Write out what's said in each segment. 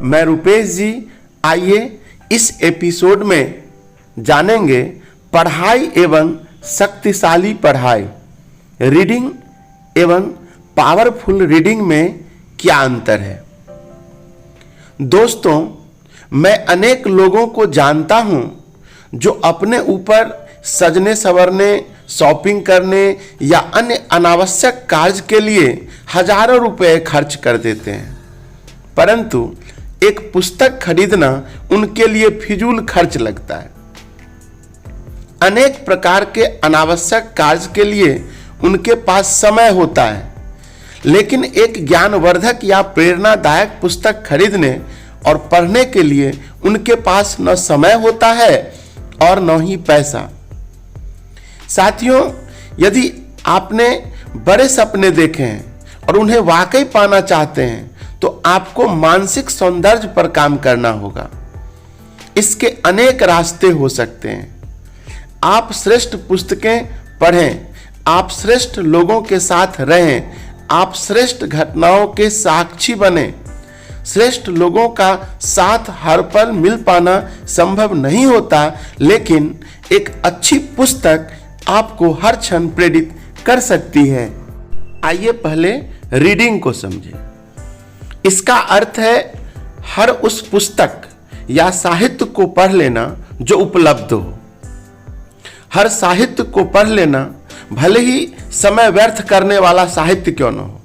मैं रुपेश जी। आइए इस एपिसोड में जानेंगे पढ़ाई एवं शक्तिशाली पढ़ाई, रीडिंग एवं पावरफुल रीडिंग में क्या अंतर है। दोस्तों, मैं अनेक लोगों को जानता हूं जो अपने ऊपर सजने संवरने, शॉपिंग करने या अन्य अनावश्यक कार्य के लिए हजारों रुपए खर्च कर देते हैं, परंतु एक पुस्तक खरीदना उनके लिए फिजूल खर्च लगता है। अनेक प्रकार के अनावश्यक कार्य के लिए उनके पास समय होता है, लेकिन एक ज्ञानवर्धक या प्रेरणादायक पुस्तक खरीदने और पढ़ने के लिए उनके पास न समय होता है और न ही पैसा। साथियों, यदि आपने बड़े सपने देखे हैं और उन्हें वाकई पाना चाहते हैं तो आपको मानसिक सौंदर्य पर काम करना होगा। इसके अनेक रास्ते हो सकते हैं। आप श्रेष्ठ पुस्तकें पढ़ें, आप श्रेष्ठ लोगों के साथ रहें, आप श्रेष्ठ घटनाओं के साक्षी बने। श्रेष्ठ लोगों का साथ हर पल मिल पाना संभव नहीं होता, लेकिन एक अच्छी पुस्तक आपको हर क्षण प्रेरित कर सकती है। आइए पहले रीडिंग को समझें। इसका अर्थ है हर उस पुस्तक या साहित्य को पढ़ लेना जो उपलब्ध हो। हर साहित्य को पढ़ लेना, भले ही समय व्यर्थ करने वाला साहित्य क्यों न हो।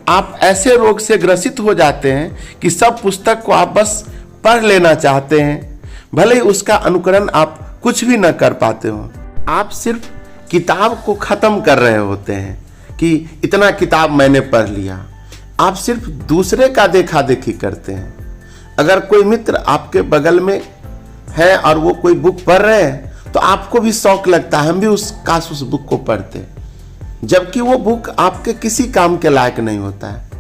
आप ऐसे रोग से ग्रसित हो जाते हैं कि सब पुस्तक को आप बस पढ़ लेना चाहते हैं, भले ही उसका अनुकरण आप कुछ भी न कर पाते हो। आप सिर्फ किताब को खत्म कर रहे होते हैं कि इतना किताब मैंने पढ़ लिया। आप सिर्फ दूसरे का देखा देखी करते हैं। अगर कोई मित्र आपके बगल में है और वो कोई बुक पढ़ रहे हैं तो आपको भी शौक लगता है, हम भी उस बुक को पढ़ते हैं, जबकि वो बुक आपके किसी काम के लायक नहीं होता है।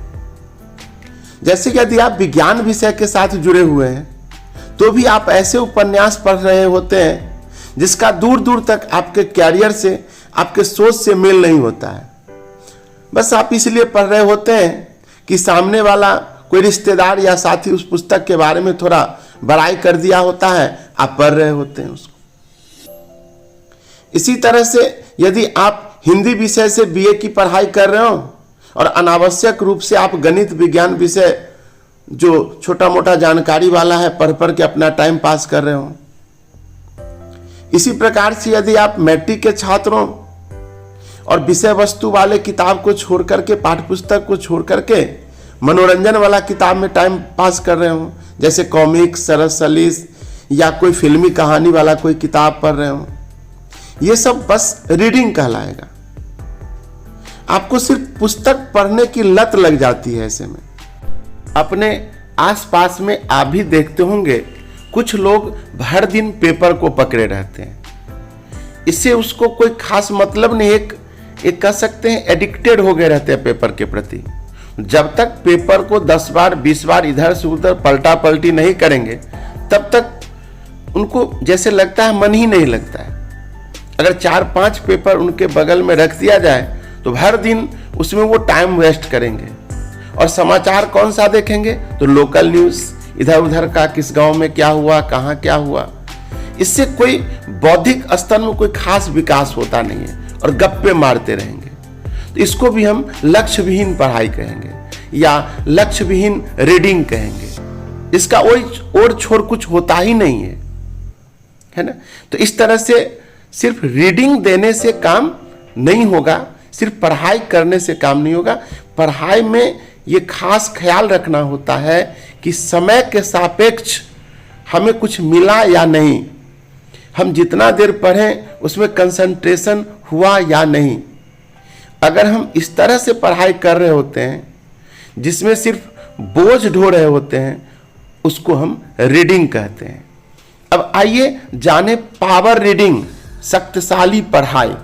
जैसे कि यदि आप विज्ञान विषय के साथ जुड़े हुए हैं तो भी आप ऐसे उपन्यास पढ़ रहे होते हैं जिसका दूर दूर तक आपके कैरियर से, आपके सोच से मेल नहीं होता है। बस आप इसलिए पढ़ रहे होते हैं कि सामने वाला कोई रिश्तेदार या साथी उस पुस्तक के बारे में थोड़ा बड़ाई कर दिया होता है, आप पढ़ रहे होते हैं उसको। इसी तरह से यदि आप हिंदी विषय से बीए की पढ़ाई कर रहे हो और अनावश्यक रूप से आप गणित विज्ञान विषय जो छोटा मोटा जानकारी वाला है पढ़ पढ़ के अपना टाइम पास कर रहे हो। इसी प्रकार से यदि आप मैट्रिक के छात्रों और विषय वस्तु वाले किताब को छोड़ करके, पाठ्य पुस्तक को छोड़ करके मनोरंजन वाला किताब में टाइम पास कर रहे हो, जैसे कॉमिक्स, सरस सलीस या कोई फिल्मी कहानी वाला कोई किताब पढ़ रहे हो, ये सब बस रीडिंग कहलाएगा। आपको सिर्फ पुस्तक पढ़ने की लत लग जाती है। ऐसे में अपने आसपास में आप भी देखते होंगे कुछ लोग भर दिन पेपर को पकड़े रहते हैं। इससे उसको कोई खास मतलब नहीं, एक कह सकते हैं एडिक्टेड हो गए रहते हैं पेपर के प्रति। जब तक पेपर को 10 बार 20 बार इधर से उधर पलटा पलटी नहीं करेंगे तब तक उनको जैसे लगता है मन ही नहीं लगता है। अगर 4-5 पेपर उनके बगल में रख दिया जाए तो हर दिन उसमें वो टाइम वेस्ट करेंगे। और समाचार कौन सा देखेंगे तो लोकल न्यूज़, इधर उधर का, किस गांव में क्या हुआ, कहाँ क्या हुआ। इससे कोई बौद्धिक स्तर में कोई खास विकास होता नहीं है और गप्पे मारते रहेंगे। तो इसको भी हम लक्ष्य विहीन पढ़ाई कहेंगे या लक्ष्य विहीन रीडिंग कहेंगे। इसका और छोड़ कुछ होता ही नहीं है ना। तो इस तरह से सिर्फ रीडिंग देने से काम नहीं होगा, सिर्फ पढ़ाई करने से काम नहीं होगा। पढ़ाई में ये खास ख्याल रखना होता है कि समय के सापेक्ष हमें कुछ मिला या नहीं, हम जितना देर पढ़ें उसमें कंसंट्रेशन हुआ या नहीं। अगर हम इस तरह से पढ़ाई कर रहे होते हैं जिसमें सिर्फ बोझ ढो रहे होते हैं, उसको हम रीडिंग कहते हैं। अब आइए जाने पावर रीडिंग, शक्तिशाली पढ़ाई।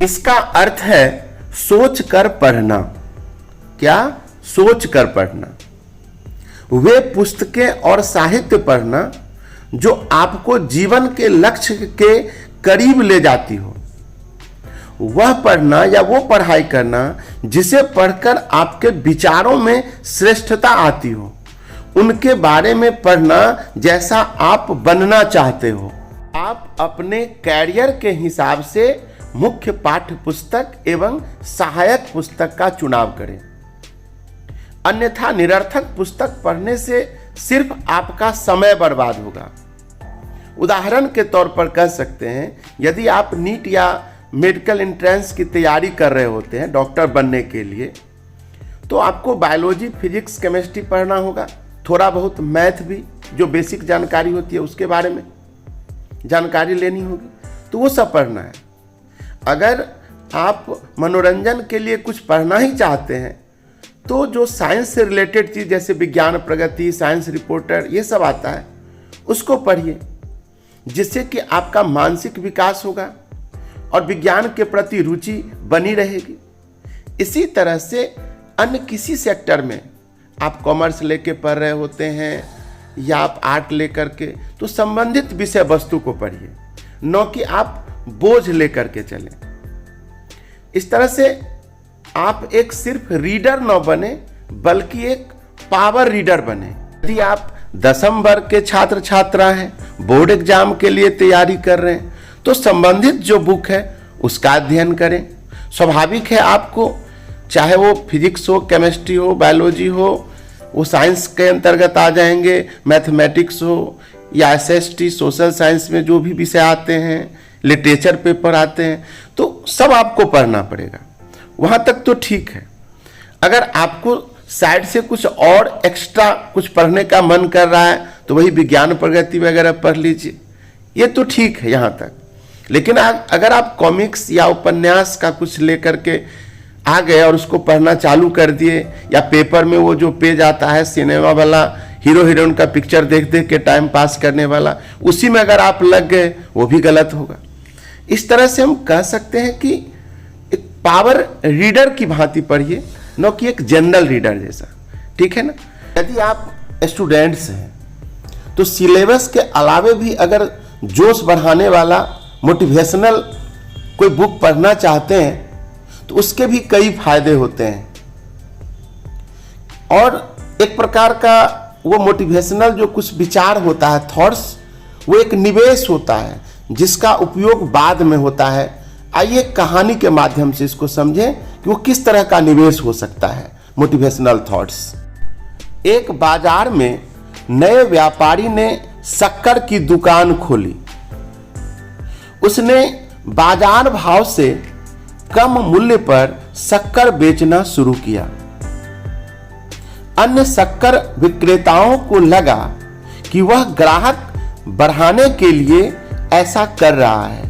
इसका अर्थ है सोच कर पढ़ना। क्या? सोच कर पढ़ना। वे पुस्तकें और साहित्य पढ़ना जो आपको जीवन के लक्ष्य के करीब ले जाती हो। वह पढ़ना या वो पढ़ाई करना जिसे पढ़कर आपके विचारों में श्रेष्ठता आती हो, उनके बारे में पढ़ना जैसा आप बनना चाहते हो। आप अपने कैरियर के हिसाब से मुख्य पाठ्य पुस्तक एवं सहायक पुस्तक का चुनाव करें, अन्यथा निरर्थक पुस्तक पढ़ने से सिर्फ आपका समय बर्बाद होगा। उदाहरण के तौर पर कह सकते हैं, यदि आप नीट या मेडिकल एंट्रेंस की तैयारी कर रहे होते हैं डॉक्टर बनने के लिए, तो आपको बायोलॉजी, फिजिक्स, केमिस्ट्री पढ़ना होगा, थोड़ा बहुत मैथ भी, जो बेसिक जानकारी होती है उसके बारे में जानकारी लेनी होगी, तो वो सब पढ़ना है। अगर आप मनोरंजन के लिए कुछ पढ़ना ही चाहते हैं तो जो साइंस से रिलेटेड चीज़ जैसे विज्ञान प्रगति, साइंस रिपोर्टर, ये सब आता है उसको पढ़िए, जिससे कि आपका मानसिक विकास होगा और विज्ञान के प्रति रुचि बनी रहेगी। इसी तरह से अन्य किसी सेक्टर में आप कॉमर्स लेके पढ़ रहे होते हैं या आप आर्ट लेकर के, तो संबंधित विषय वस्तु को पढ़िए, न कि आप बोझ लेकर के चलें। इस तरह से आप एक सिर्फ रीडर न बने बल्कि एक पावर रीडर बने। यदि आप 10वीं वर्ग के छात्र छात्रा हैं, बोर्ड एग्जाम के लिए तैयारी कर रहे हैं, तो संबंधित जो बुक है उसका अध्ययन करें। स्वाभाविक है आपको, चाहे वो फिजिक्स हो, केमिस्ट्री हो, बायोलॉजी हो, वो साइंस के अंतर्गत आ जाएंगे, मैथमेटिक्स हो या एसएसटी, सोशल साइंस में जो भी विषय आते हैं, लिटरेचर पेपर आते हैं, तो सब आपको पढ़ना पड़ेगा। वहाँ तक तो ठीक है। अगर आपको साइड से कुछ और एक्स्ट्रा कुछ पढ़ने का मन कर रहा है तो वही विज्ञान प्रगति वगैरह पढ़ लीजिए, ये तो ठीक है यहाँ तक। लेकिन अगर आप कॉमिक्स या उपन्यास का कुछ लेकर के आ गए और उसको पढ़ना चालू कर दिए, या पेपर में वो जो पेज आता है सिनेमा वाला, हीरो हीरोइन का पिक्चर देख देख के टाइम पास करने वाला, उसी में अगर आप लग गए, वो भी गलत होगा। इस तरह से हम कह सकते हैं कि एक पावर रीडर की भांति पढ़िए, न कि एक जनरल रीडर जैसा, ठीक है ना। यदि आप स्टूडेंट्स हैं तो सिलेबस के अलावे भी अगर जोश बढ़ाने वाला मोटिवेशनल कोई बुक पढ़ना चाहते हैं तो उसके भी कई फायदे होते हैं। और एक प्रकार का वो मोटिवेशनल जो कुछ विचार होता है, थॉट्स, वो एक निवेश होता है जिसका उपयोग बाद में होता है। आइए कहानी के माध्यम से इसको समझें कि वो किस तरह का निवेश हो सकता है, मोटिवेशनल थॉट्स। एक बाजार में नए व्यापारी ने शक्कर की दुकान खोली। उसने बाजार भाव से कम मूल्य पर शक्कर बेचना शुरू किया। अन्य शक्कर विक्रेताओं को लगा कि वह ग्राहक बढ़ाने के लिए ऐसा कर रहा है।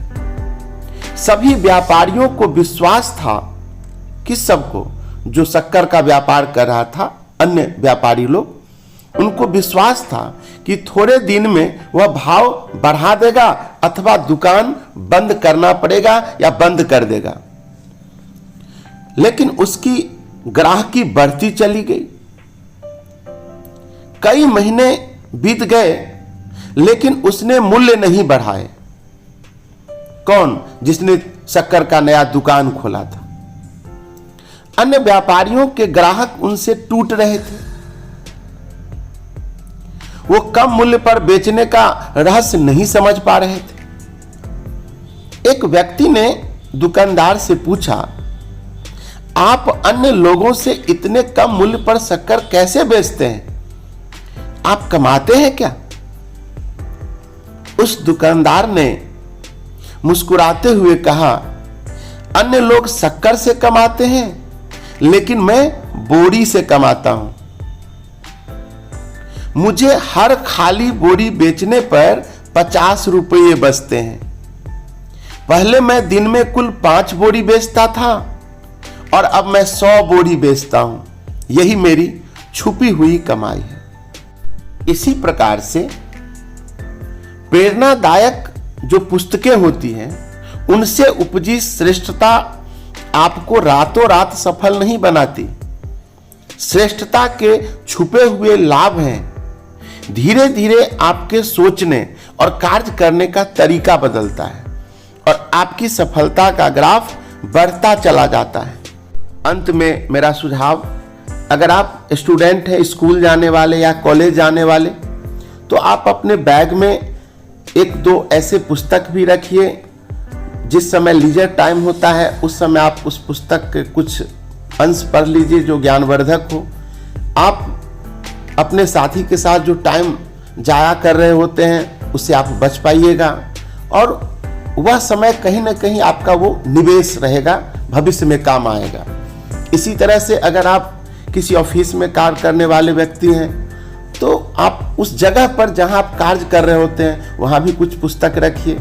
सभी व्यापारियों को विश्वास था कि सबको, जो शक्कर का व्यापार कर रहा था, अन्य व्यापारी लोग, उनको विश्वास था कि थोड़े दिन में वह भाव बढ़ा देगा अथवा दुकान बंद करना पड़ेगा या बंद कर देगा। लेकिन उसकी ग्राहकी बढ़ती चली गई। कई महीने बीत गए लेकिन उसने मूल्य नहीं बढ़ाए। कौन? जिसने शक्कर का नया दुकान खोला था। अन्य व्यापारियों के ग्राहक उनसे टूट रहे थे। वो कम मूल्य पर बेचने का रहस्य नहीं समझ पा रहे थे। एक व्यक्ति ने दुकानदार से पूछा, आप अन्य लोगों से इतने कम मूल्य पर शक्कर कैसे बेचते हैं? आप कमाते हैं क्या? उस दुकानदार ने मुस्कुराते हुए कहा, अन्य लोग शक्कर से कमाते हैं लेकिन मैं बोरी से कमाता हूं। मुझे हर खाली बोरी बेचने पर 50 रुपये बचते हैं। पहले मैं दिन में कुल 5 बोरी बेचता था और अब मैं 100 बोरी बेचता हूं। यही मेरी छुपी हुई कमाई है। इसी प्रकार से प्रेरणादायक जो पुस्तकें होती हैं, उनसे उपजी श्रेष्ठता आपको रातों रात सफल नहीं बनाती। श्रेष्ठता के छुपे हुए लाभ हैं। धीरे धीरे आपके सोचने और कार्य करने का तरीका बदलता है और आपकी सफलता का ग्राफ बढ़ता चला जाता है। अंत में मेरा सुझाव, अगर आप स्टूडेंट हैं, स्कूल जाने वाले या कॉलेज जाने वाले, तो आप अपने बैग में 1-2 ऐसे पुस्तक भी रखिए। जिस समय लीजर टाइम होता है उस समय आप उस पुस्तक के कुछ अंश पढ़ लीजिए जो ज्ञानवर्धक हो। आप अपने साथी के साथ जो टाइम जाया कर रहे होते हैं उससे आप बच पाइएगा, और वह समय कहीं ना कहीं आपका वो निवेश रहेगा, भविष्य में काम आएगा। इसी तरह से अगर आप किसी ऑफिस में कार्य करने वाले व्यक्ति हैं तो आप उस जगह पर जहां आप कार्य कर रहे होते हैं वहां भी कुछ पुस्तक रखिए,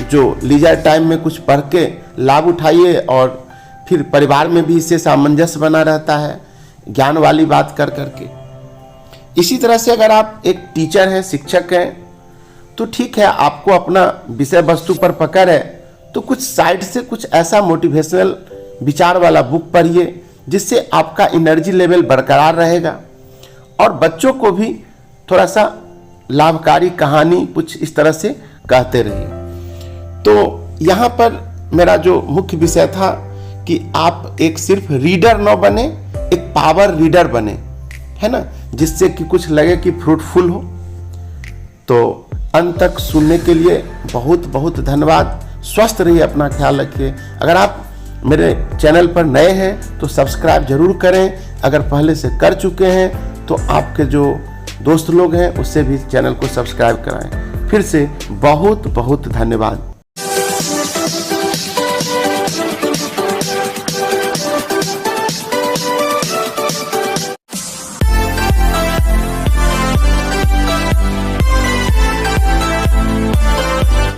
जो लीजर टाइम में कुछ पढ़ के लाभ उठाइए, और फिर परिवार में भी इससे सामंजस्य बना रहता है ज्ञान वाली बात कर करके। इसी तरह से अगर आप एक टीचर हैं, शिक्षक हैं, तो ठीक है, आपको अपना विषय वस्तु पर पकड़ है तो कुछ साइड से कुछ ऐसा मोटिवेशनल विचार वाला बुक पढ़िए जिससे आपका एनर्जी लेवल बरकरार रहेगा, और बच्चों को भी थोड़ा सा लाभकारी कहानी कुछ इस तरह से कहते रहिए। तो यहाँ पर मेरा जो मुख्य विषय था कि आप एक सिर्फ रीडर न बने, एक पावर रीडर बने, है ना, जिससे कि कुछ लगे कि फ्रूटफुल हो। तो अंत तक सुनने के लिए बहुत बहुत धन्यवाद। स्वस्थ रहिए, अपना ख्याल रखिए। अगर आप मेरे चैनल पर नए हैं तो सब्सक्राइब जरूर करें। अगर पहले से कर चुके हैं तो आपके जो दोस्त लोग हैं उससे भी चैनल को सब्सक्राइब कराएं। फिर से बहुत बहुत धन्यवाद।